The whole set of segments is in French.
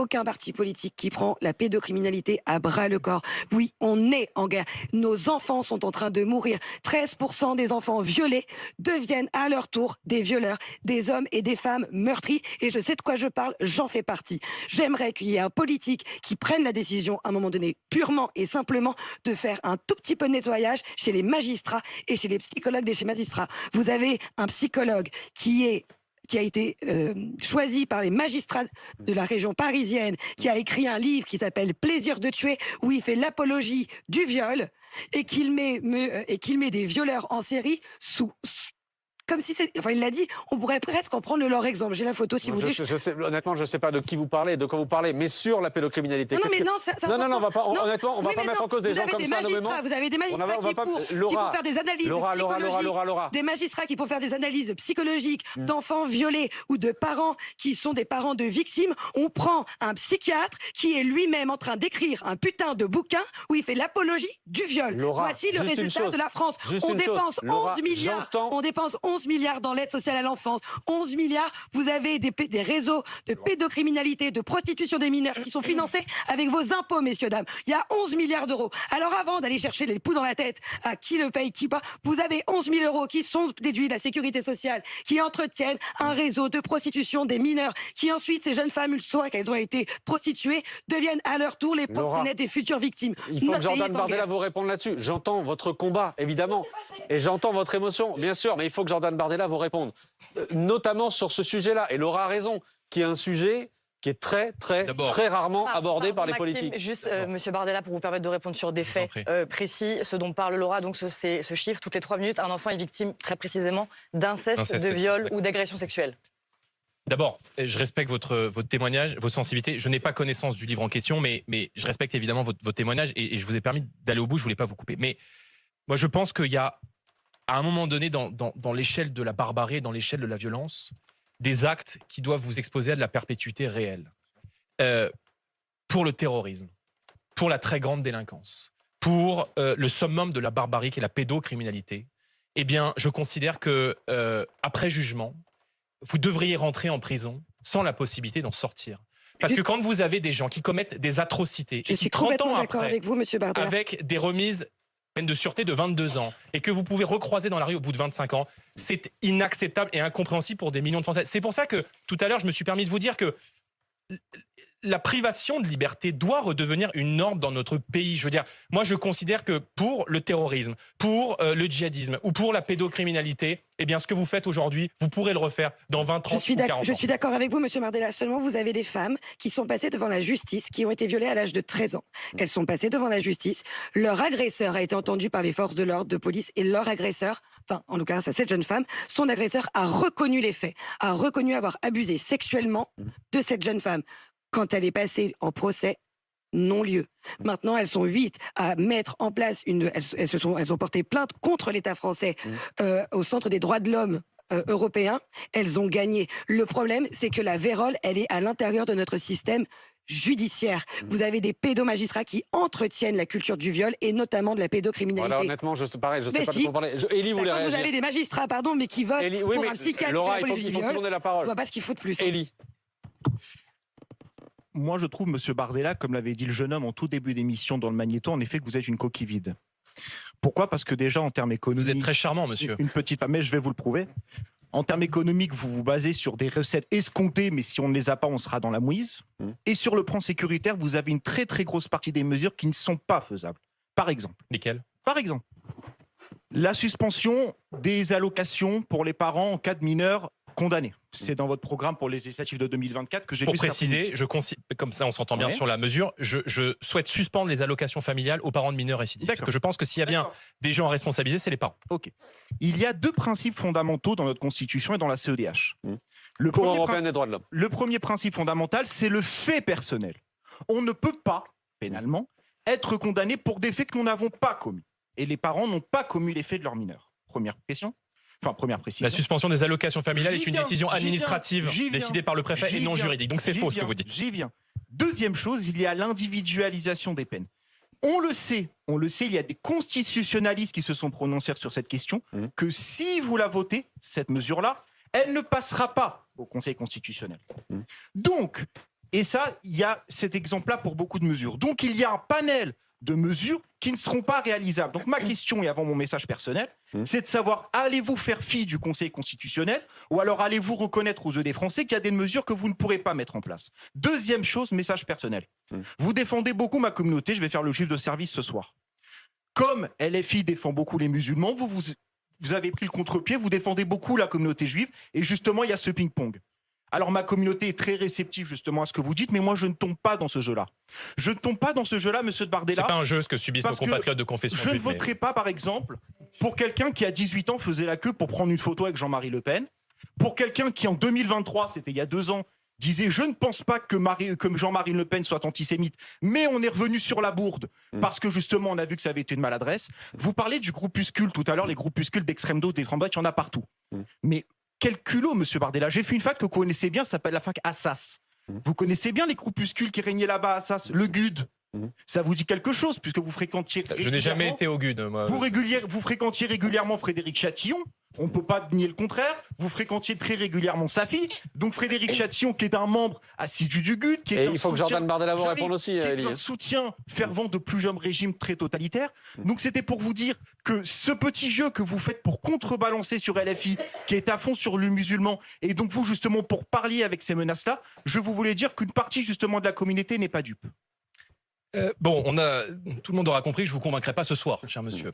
aucun parti politique qui prend la pédocriminalité à bras le corps. Oui, on est en guerre. Nos enfants sont en train de mourir. 13% des enfants violés deviennent à leur tour des violeurs, des hommes et des femmes meurtris. Et je sais de quoi je parle, j'en fais partie. J'aimerais qu'il y ait un politique qui prenne la décision, à un moment donné, purement et simplement, de faire un tout petit peu de nettoyage chez les magistrats et chez les psychologues des chez magistrats. Vous avez un psychologue qui a été choisi par les magistrats de la région parisienne, qui a écrit un livre qui s'appelle Plaisir de tuer, où il fait l'apologie du viol et qu'il met des violeurs en série comme si c'est... Enfin, il l'a dit, on pourrait presque en prendre leur exemple. J'ai la photo, si vous voulez. Honnêtement, je ne sais pas de qui vous parlez, de quoi vous parlez, mais sur la pédocriminalité. Non, mais non, ça, non, on va pas, honnêtement, on ne va pas mettre en cause des gens comme ça. Vous avez des magistrats qui pour faire des analyses psychologiques, des magistrats qui pour faire des analyses psychologiques d'enfants violés ou de parents qui sont des parents de victimes. On prend un psychiatre qui est lui-même en train d'écrire un putain de bouquin où il fait l'apologie du viol. Voici le résultat de la France. On dépense 11 milliards. On dépense 11 milliards dans l'aide sociale à l'enfance. 11 milliards. Vous avez des réseaux de pédocriminalité, de prostitution des mineurs qui sont financés avec vos impôts, messieurs, dames. Il y a 11 milliards d'euros. Alors avant d'aller chercher les poux dans la tête à qui le paye, qui pas, vous avez 11 000 euros qui sont déduits de la sécurité sociale, qui entretiennent un réseau de prostitution des mineurs, qui ensuite, ces jeunes femmes, une fois qu'elles ont été prostituées, deviennent à leur tour les proxénètes des futures victimes. Il faut que Jordan Bardella vous réponde là-dessus. J'entends votre combat, évidemment, et j'entends votre émotion, bien sûr, mais il faut que Jordan Bardella vous réponde, notamment sur ce sujet-là. Et Laura a raison, qui est un sujet qui est très rarement abordé par les politiques. Juste, Monsieur Bardella, pour vous permettre de répondre sur des faits précis, ce dont parle Laura, donc c'est ce chiffre, toutes les 3 minutes, un enfant est victime, très précisément, d'inceste, de viol ou d'agression sexuelle. D'abord, je respecte votre témoignage, votre sensibilité. Je n'ai pas connaissance du livre en question, mais je respecte évidemment votre témoignage et je vous ai permis d'aller au bout, je ne voulais pas vous couper. Mais moi, je pense qu'il y a, à un moment donné, dans l'échelle de la barbarie, dans l'échelle de la violence, des actes qui doivent vous exposer à de la perpétuité réelle. Pour le terrorisme, pour la très grande délinquance, pour le summum de la barbarie qui est la pédocriminalité, eh bien, je considère que, après jugement, vous devriez rentrer en prison sans la possibilité d'en sortir. Parce que quand vous avez des gens qui commettent des atrocités, je suis complètement d'accord avec vous, Monsieur Bardella, avec des remises peine de sûreté de 22 ans et que vous pouvez recroiser dans la rue au bout de 25 ans, c'est inacceptable et incompréhensible pour des millions de Français. C'est pour ça que tout à l'heure, je me suis permis de vous dire que la privation de liberté doit redevenir une norme dans notre pays. Je veux dire, moi je considère que pour le terrorisme, pour le djihadisme ou pour la pédocriminalité, eh bien ce que vous faites aujourd'hui, vous pourrez le refaire dans 20, 30 ou 40 ans. Je suis d'accord avec vous, Monsieur Bardella. Seulement, vous avez des femmes qui sont passées devant la justice, qui ont été violées à l'âge de 13 ans. Elles sont passées devant la justice. Leur agresseur a été entendu par les forces de l'ordre, de police, et leur agresseur, enfin, en tout cas, cette jeune femme, son agresseur a reconnu les faits, a reconnu avoir abusé sexuellement de cette jeune femme. Quand elle est passée en procès, non-lieu. Maintenant, elles sont 8 à mettre en place elles ont porté plainte contre l'État français au Centre des droits de l'homme européen. Elles ont gagné. Le problème, c'est que la vérole, elle est à l'intérieur de notre système judiciaire. Vous avez des pédomagistrats qui entretiennent la culture du viol et notamment de la pédocriminalité. Voilà, honnêtement, je sais pas de quoi parler. Élie voulait réagir. Vous avez des magistrats, mais qui votent pour un psychiatre Laura, qui fait l'apologie du viol. La parole. Je vois pas ce qu'il faut de plus. Élie. Moi, je trouve, Monsieur Bardella, comme l'avait dit le jeune homme en tout début d'émission dans le Magnéto, en effet, que vous êtes une coquille vide. Pourquoi ? Parce que déjà, en termes économiques... Vous êtes très charmant, monsieur. Une petite femme, mais je vais vous le prouver. En termes économiques, vous vous basez sur des recettes escomptées, mais si on ne les a pas, on sera dans la mouise. Et sur le plan sécuritaire, vous avez une très très grosse partie des mesures qui ne sont pas faisables. Par exemple. Lesquelles ? Par exemple, la suspension des allocations pour les parents en cas de mineurs condamnés. C'est dans votre programme pour les législatives de 2024 que j'ai lu. Pour préciser, comme ça on s'entend bien sur la mesure, je souhaite suspendre les allocations familiales aux parents de mineurs récidifs. Parce que je pense que s'il y a bien des gens à responsabiliser, c'est les parents. Ok. Il y a 2 principes fondamentaux dans notre Constitution et dans la CEDH. Le premier principe fondamental, c'est le fait personnel. On ne peut pas, pénalement, être condamné pour des faits que nous n'avons pas commis. Et les parents n'ont pas commis les faits de leurs mineurs. Première question. Enfin, première précision. La suspension des allocations familiales est une décision administrative décidée par le préfet et non juridique. Donc c'est faux ce que vous dites. J'y viens. Deuxième chose, il y a l'individualisation des peines. On le sait, il y a des constitutionnalistes qui se sont prononcés sur cette question, que si vous la votez, cette mesure-là, elle ne passera pas au Conseil constitutionnel. Donc, Et ça, il y a cet exemple-là pour beaucoup de mesures. Donc, il y a un panel de mesures qui ne seront pas réalisables. Donc, ma question, et avant mon message personnel, c'est de savoir, allez-vous faire fi du Conseil constitutionnel ou alors allez-vous reconnaître aux yeux des Français qu'il y a des mesures que vous ne pourrez pas mettre en place? Deuxième chose, message personnel. Vous défendez beaucoup ma communauté, je vais faire le chiffre de service ce soir. Comme LFI défend beaucoup les musulmans, vous avez pris le contre-pied, vous défendez beaucoup la communauté juive, et justement, il y a ce ping-pong. Alors, ma communauté est très réceptive justement à ce que vous dites, mais moi, je ne tombe pas dans ce jeu-là. Je ne tombe pas dans ce jeu-là, monsieur de Bardella. C'est pas un jeu ce que subissent nos compatriotes de confession juive. Je ne voterai pas, par exemple, pour quelqu'un qui, à 18 ans, faisait la queue pour prendre une photo avec Jean-Marie Le Pen, pour quelqu'un qui, en 2023, c'était il y a 2 ans, disait « Je ne pense pas que Jean-Marie Le Pen soit antisémite, mais on est revenu sur la bourde parce que justement, on a vu que ça avait été une maladresse. » Vous parlez du groupuscule tout à l'heure, les groupuscules d'extrême droite, d'extrême droite, il y en a partout. Mais quel culot, monsieur Bardella. J'ai fait une fac que vous connaissez bien, ça s'appelle la fac Assas. Vous connaissez bien les groupuscules qui régnaient là-bas à Assas, le GUD. Ça vous dit quelque chose, puisque vous fréquentiez... Je n'ai jamais été au GUD, moi. Vous fréquentiez régulièrement Frédéric Chatillon, on ne peut pas nier le contraire. Vous fréquentiez très régulièrement Safi. Donc Frédéric Chatillon, qui est un membre assidu du GUD, qui est il faut que Jordan Bardella vous réponde aussi, Elie. un soutien fervent de plusieurs régimes très totalitaires. Donc c'était pour vous dire que ce petit jeu que vous faites pour contrebalancer sur LFI, qui est à fond sur le musulman, et donc vous justement pour parler avec ces menaces-là, je vous voulais dire qu'une partie justement de la communauté n'est pas dupe. Bon, tout le monde aura compris que je ne vous convaincrai pas ce soir, cher monsieur.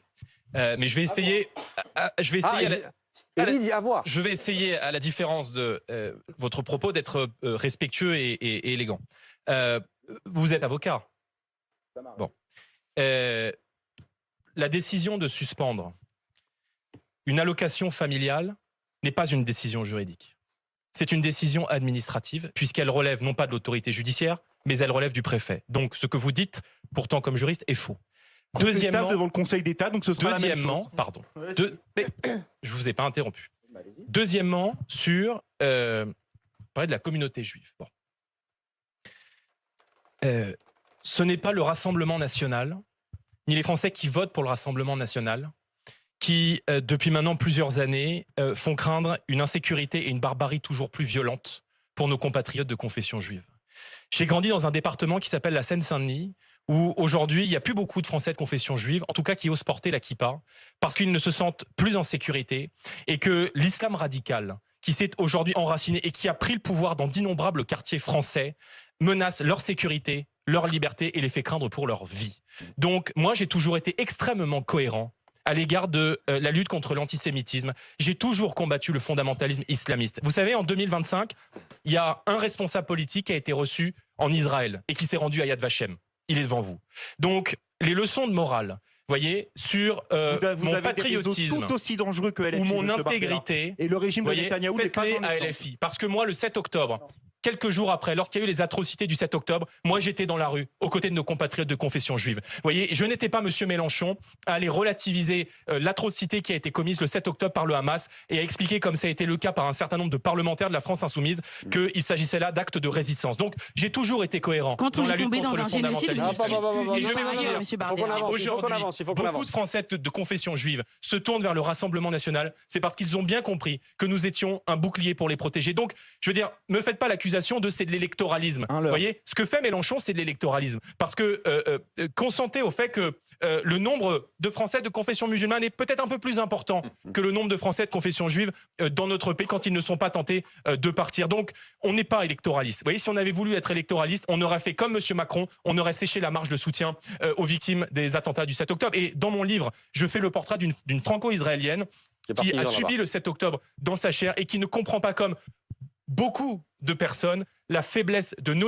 Mais je vais essayer. Je vais essayer, à la différence de votre propos, d'être respectueux et élégant. Vous êtes avocat. Bon. La décision de suspendre une allocation familiale n'est pas une décision juridique. C'est une décision administrative, puisqu'elle relève non pas de l'autorité judiciaire, mais elle relève du préfet. Donc, ce que vous dites, pourtant comme juriste, est faux. Deuxièmement, devant le Conseil d'État, donc ce sera la même chose. Pardon. Je vous ai pas interrompu. Deuxièmement, sur parler de la communauté juive. Bon. Ce n'est pas le Rassemblement national, ni les Français qui votent pour le Rassemblement national, qui, depuis maintenant plusieurs années, font craindre une insécurité et une barbarie toujours plus violentes pour nos compatriotes de confession juive. J'ai grandi dans un département qui s'appelle la Seine-Saint-Denis, où aujourd'hui, il n'y a plus beaucoup de Français de confession juive, en tout cas qui osent porter la kippa, parce qu'ils ne se sentent plus en sécurité, et que l'islam radical, qui s'est aujourd'hui enraciné et qui a pris le pouvoir dans d'innombrables quartiers français, menace leur sécurité, leur liberté et les fait craindre pour leur vie. Donc, moi, j'ai toujours été extrêmement cohérent à l'égard de la lutte contre l'antisémitisme. J'ai toujours combattu le fondamentalisme islamiste. Vous savez, en 2025, il y a un responsable politique qui a été reçu en Israël et qui s'est rendu à Yad Vashem. Il est devant vous. Donc, les leçons de morale, voyez, sur mon patriotisme tout aussi dangereux que LFI, ou mon intégrité, et le régime de Netanyahou n'est pas faites-les à LFI. Parce que moi, le 7 octobre, quelques jours après, lorsqu'il y a eu les atrocités du 7 octobre, moi j'étais dans la rue, aux côtés de nos compatriotes de confession juive. Vous voyez, je n'étais pas, monsieur Mélenchon, à aller relativiser l'atrocité qui a été commise le 7 octobre par le Hamas et à expliquer, comme ça a été le cas par un certain nombre de parlementaires de la France insoumise, qu'il s'agissait là d'actes de résistance. Donc j'ai toujours été cohérent dans la lutte contre le fondamentalisme. Et je vais vous dire, aujourd'hui, beaucoup de Français de confession juive se tournent vers le Rassemblement national, c'est parce qu'ils ont bien compris que nous étions un bouclier pour les protéger. Donc, je veux dire, me faites pas l'accusation de c'est de l'électoralisme. Vous voyez, ce que fait Mélenchon, c'est de l'électoralisme. Parce que consentez au fait que le nombre de Français de confession musulmane est peut-être un peu plus important que le nombre de Français de confession juive dans notre pays quand ils ne sont pas tentés de partir. Donc, on n'est pas électoraliste. Vous voyez, si on avait voulu être électoraliste, on aurait fait comme M. Macron, on aurait séché la marche de soutien aux victimes des attentats du 7 octobre. Et dans mon livre, je fais le portrait d'une franco-israélienne qui a subi le 7 octobre dans sa chair et qui ne comprend pas comme beaucoup de personnes la faiblesse de nos